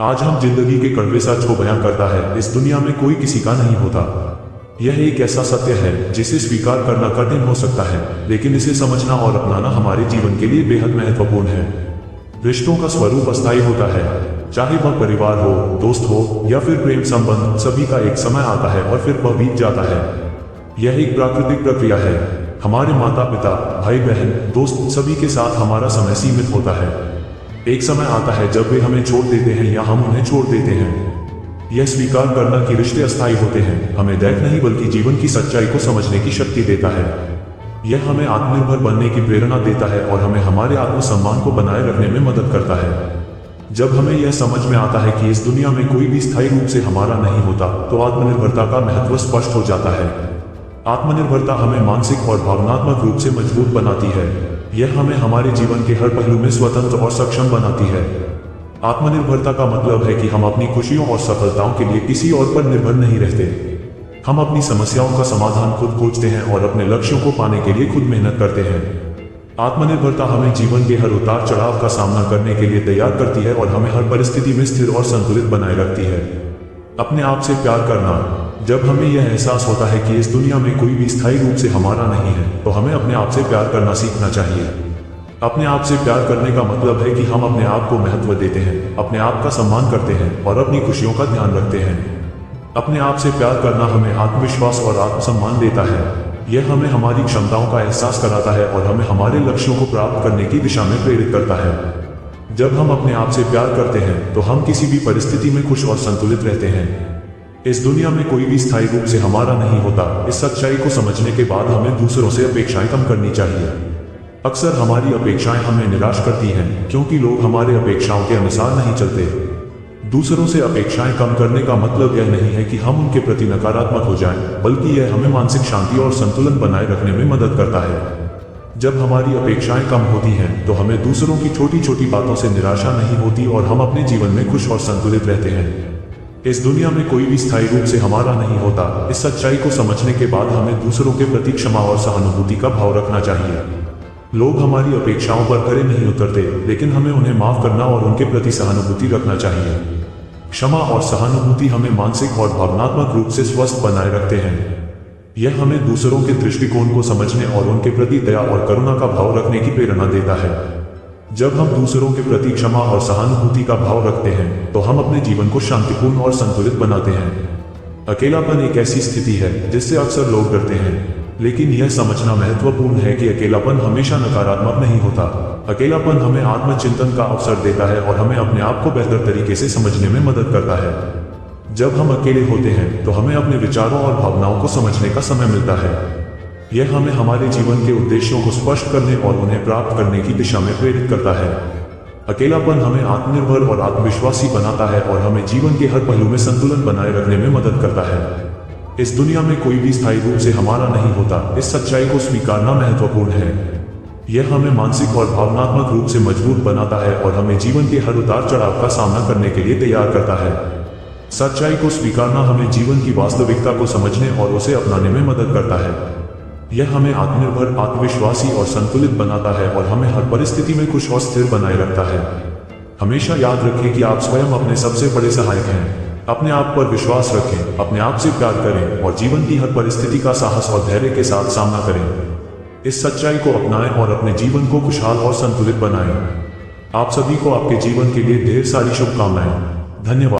आज हम जिंदगी के कड़वे सच को बयां करता है, इस दुनिया में कोई किसी का नहीं होता। यह एक ऐसा सत्य है जिसे स्वीकार करना कठिन हो सकता है, लेकिन इसे समझना और अपनाना हमारे जीवन के लिए बेहद महत्वपूर्ण है। रिश्तों का स्वरूप अस्थायी होता है, चाहे वह परिवार हो, दोस्त हो या फिर प्रेम संबंध, सभी का एक समय आता है और फिर वह बीत जाता है। यह एक प्राकृतिक प्रक्रिया है। हमारे माता पिता, भाई बहन, दोस्त सभी के साथ हमारा समय सीमित होता है। एक समय आता है जब वे हमें छोड़ देते हैं या हम उन्हें छोड़ देते हैं। यह स्वीकार करना कि रिश्ते अस्थायी होते हैं हमें दैनिक नहीं बल्कि जीवन की सच्चाई को समझने की शक्ति देता है। यह हमें आत्मनिर्भर बनने की प्रेरणा देता है और हमें हमारे आत्मसम्मान को बनाए रखने में मदद करता है। जब हमें यह समझ में आता है कि इस दुनिया में कोई भी स्थायी रूप से हमारा नहीं होता, तो आत्मनिर्भरता का महत्व स्पष्ट हो जाता है। आत्मनिर्भरता हमें मानसिक और भावनात्मक रूप से मजबूत बनाती है। यह हमें हमारे जीवन के हर पहलू में स्वतंत्र और सक्षम बनाती है। आत्मनिर्भरता का मतलब है कि हम अपनी खुशियों और सफलताओं के लिए किसी और पर निर्भर नहीं रहते। हम अपनी समस्याओं का समाधान खुद खोजते हैं और अपने लक्ष्यों को पाने के लिए खुद मेहनत करते हैं। आत्मनिर्भरता हमें जीवन के हर उतार चढ़ाव का सामना करने के लिए तैयार करती है और हमें हर परिस्थिति में स्थिर और संतुलित बनाए रखती है। अपने आप से प्यार करना। जब हमें यह एहसास होता है कि इस दुनिया में कोई भी स्थायी रूप से हमारा नहीं है, तो हमें अपने आप से प्यार करना सीखना चाहिए। अपने आप से प्यार करने का मतलब है कि हम अपने आप को महत्व देते हैं, अपने आप का सम्मान करते हैं और अपनी खुशियों का ध्यान रखते हैं। अपने आप से प्यार करना हमें आत्मविश्वास और आत्मसम्मान देता है। यह हमें हमारी क्षमताओं का एहसास कराता है और हमें हमारे लक्ष्यों को प्राप्त करने की दिशा में प्रेरित करता है। जब हम अपने आप से प्यार करते हैं तो हम किसी भी परिस्थिति में खुश और संतुलित रहते हैं। इस दुनिया में कोई भी स्थायी रूप से हमारा नहीं होता। इस सच्चाई को समझने के बाद हमें दूसरों से अपेक्षाएं कम करनी चाहिए। अक्सर हमारी अपेक्षाएं हमें निराश करती हैं, क्योंकि लोग हमारे अपेक्षाओं के अनुसार नहीं चलते। दूसरों से अपेक्षाएं कम करने का मतलब यह नहीं है कि हम उनके प्रति नकारात्मक हो जाएं, बल्कि यह हमें मानसिक शांति और संतुलन बनाए रखने में मदद करता है। जब हमारी अपेक्षाएं कम होती हैं, तो हमें दूसरों की छोटी छोटी बातों से निराशा नहीं होती और हम अपने जीवन में खुश और संतुलित रहते हैं। इस दुनिया में कोई भी स्थायी रूप से हमारा नहीं होता। इस सच्चाई को समझने के बाद हमें दूसरों के प्रति क्षमा और सहानुभूति का भाव रखना चाहिए। लोग हमारी अपेक्षाओं पर खरे नहीं उतरते, लेकिन हमें उन्हें माफ करना और उनके प्रति सहानुभूति रखना चाहिए। क्षमा और सहानुभूति हमें मानसिक और भावनात्मक रूप से स्वस्थ बनाए रखते हैं। यह हमें दूसरों के दृष्टिकोण को समझने और उनके प्रति दया और करुणा का भाव रखने की प्रेरणा देता है। जब हम दूसरों के प्रति क्षमा और सहानुभूति का भाव रखते हैं, तो हम अपने जीवन को शांतिपूर्ण और संतुलित बनाते हैं। अकेलापन एक ऐसी स्थिति है जिससे अक्सर लोग डरते हैं, लेकिन यह समझना महत्वपूर्ण है कि अकेलापन हमेशा नकारात्मक नहीं होता। अकेलापन हमें आत्मचिंतन का अवसर देता है और हमें अपने आप को बेहतर तरीके से समझने में मदद करता है। जब हम अकेले होते हैं तो हमें अपने विचारों और भावनाओं को समझने का समय मिलता है। यह हमें हमारे जीवन के उद्देश्यों को स्पष्ट करने और उन्हें प्राप्त करने की दिशा में प्रेरित करता है। अकेलापन हमें आत्मनिर्भर और आत्मविश्वासी बनाता है और हमें जीवन के हर पहलू में संतुलन बनाए रखने में मदद करता है। इस दुनिया में कोई भी स्थायी रूप से हमारा नहीं होता। इस सच्चाई को स्वीकारना महत्वपूर्ण है। यह हमें मानसिक और भावनात्मक रूप से मजबूत बनाता है और हमें जीवन के हर उतार चढ़ाव का सामना करने के लिए तैयार करता है। सच्चाई को स्वीकारना हमें जीवन की वास्तविकता को समझने और उसे अपनाने में मदद करता है। यह हमें आत्मनिर्भर, आत्मविश्वासी और संतुलित बनाता है और हमें हर परिस्थिति में खुश और स्थिर बनाए रखता है। हमेशा याद रखें कि आप स्वयं अपने सबसे बड़े सहायक हैं। अपने आप पर विश्वास रखें, अपने आप से प्यार करें और जीवन की हर परिस्थिति का साहस और धैर्य के साथ सामना करें। इस सच्चाई को अपनाएं और अपने जीवन को खुशहाल और संतुलित बनाएं। आप सभी को आपके जीवन के लिए ढेर सारी शुभकामनाएं। धन्यवाद।